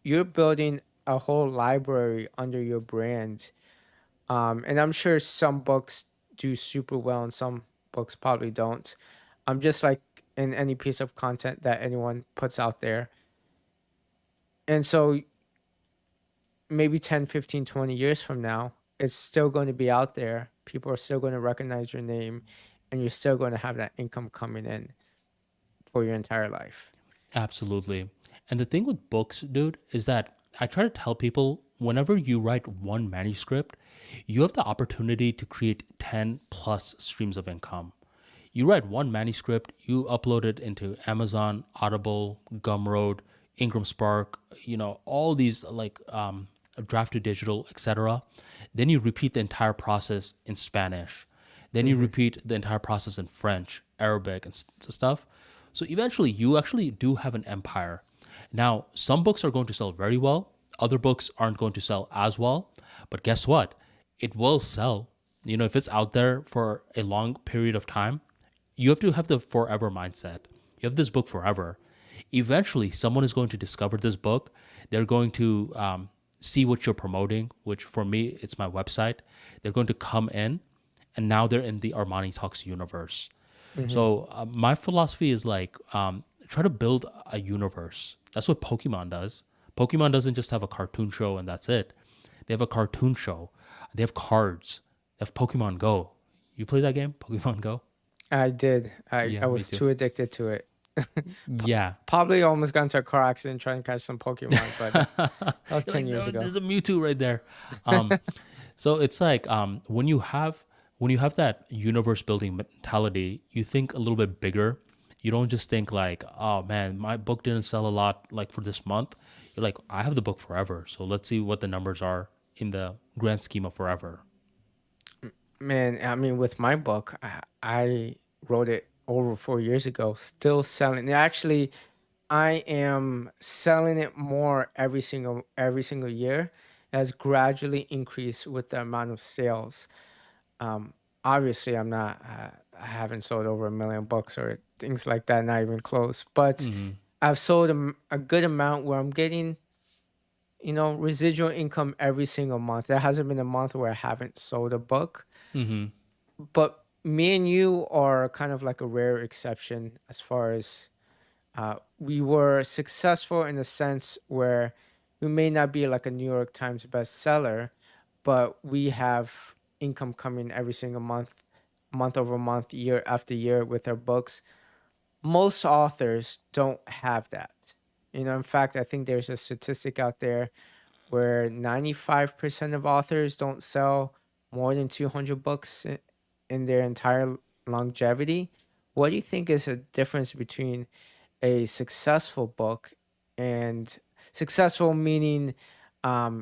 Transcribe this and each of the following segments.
you're building a whole library under your brand. And I'm sure some books do super well and some books probably don't. Just like in any piece of content that anyone puts out there. And so maybe 10, 15, 20 years from now, it's still going to be out there. People are still going to recognize your name and you're still going to have that income coming in for your entire life. Absolutely. And the thing with books, dude, is that I try to tell people whenever you write one manuscript, you have the opportunity to create 10 plus streams of income. You write one manuscript, you upload it into Amazon, Audible, Gumroad, Ingram Spark, all these like draft to digital, etc. Then you repeat the entire process in Spanish. Then you Hmm. repeat the entire process in French, Arabic, and stuff. So eventually, you actually do have an empire. Now, some books are going to sell very well. Other books aren't going to sell as well. But guess what? It will sell. If it's out there for a long period of time, you have to have the forever mindset. You have this book forever. Eventually, someone is going to discover this book. They're going to see what you're promoting, which for me, it's my website. They're going to come in, and now they're in the Armani Talks universe. Hmm. So my philosophy is like try to build a universe. That's what Pokemon does. Pokemon doesn't just have a cartoon show and that's it. They have a cartoon show. They have cards. They have Pokemon Go. You play that game, Pokemon Go? I did. I Yeah, me was too. too addicted to it. Yeah. Probably almost got into a car accident trying to catch some Pokemon, but that was You're 10 like, years no, ago. there's a Mewtwo right there. Um, so it's like when you have that universe building mentality, you think a little bit bigger. You don't just think like, oh man, my book didn't sell a lot like for this month. You're like, I have the book forever. So let's see what the numbers are in the grand scheme of forever. Man, I mean, with my book, I wrote it over 4 years ago, still selling. Actually, I am selling it more every single year. It has gradually increased with the amount of sales. Um, Obviously, I haven't sold over 1 million books or things like that, not even close. But Mm-hmm. I've sold a good amount where I'm getting, residual income every single month. There hasn't been a month where I haven't sold a book. Mm-hmm. But me and you are kind of like a rare exception as far as we were successful in a sense where we may not be like a New York Times bestseller, but we have income coming every single month, month over month, year after year with our books. Most authors don't have that. In fact, I think there's a statistic out there where 95% of authors don't sell more than 200 books in their entire longevity. What do you think is the difference between a successful book and successful meaning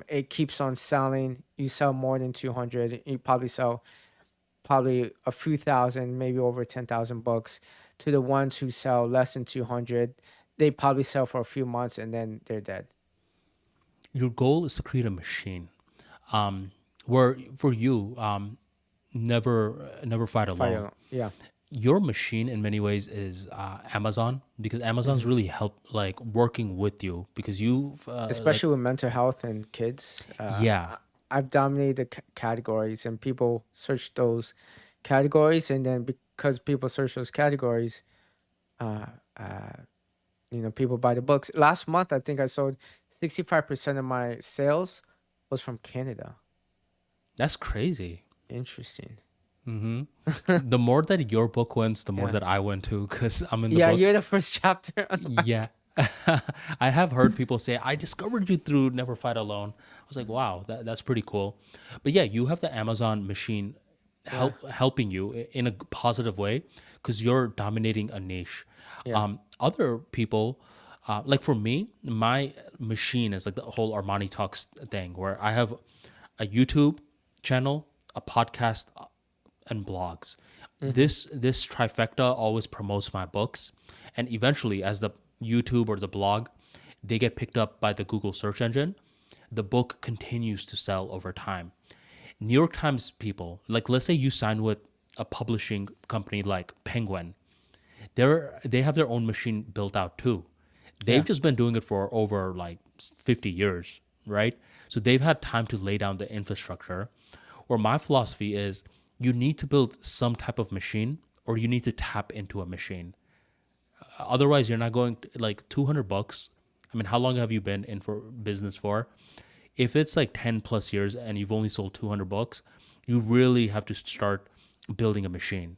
it keeps on selling, you sell more than 200, you probably sell probably a few thousand, maybe over 10,000 books, to the ones who sell less than 200, they probably sell for a few months and then they're dead. Your goal is to create a machine. Where for you, never fight alone. Fire, yeah. Your machine in many ways is Amazon, because Amazon's Hmm. really helped like working with you because you've like Especially with mental health and kids. yeah. I've dominated the categories and people search those categories. And then because people search those categories, uh, uh, people buy the books. Last month, I think I sold 65% of my sales was from Canada. That's crazy. Interesting. Hmm. The more that your book wins, the more Yeah. that I win too, because I'm in the Yeah, book. you're the first chapter on the Yeah. back. I have heard people say, I discovered you through Never Fight Alone. I was like, wow, that's pretty cool. But yeah, you have the Amazon machine Yeah. helping you in a positive way because you're dominating a niche. Yeah. Other people, like for me, my machine is like the whole Armani Talks thing where I have a YouTube channel, a podcast, and blogs. Hmm. This trifecta always promotes my books, and eventually, as the YouTube or the blog, they get picked up by the Google search engine. The book continues to sell over time. New York Times people, like let's say you sign with a publishing company like Penguin, they have their own machine built out too. They've Yeah. just been doing it for over like 50 years, right? So they've had time to lay down the infrastructure. Or my philosophy is you need to build some type of machine or you need to tap into a machine. Otherwise, you're not going to, like $200. I mean, how long have you been in for business for? If it's like 10 plus years and you've only sold 200 books, you really have to start building a machine.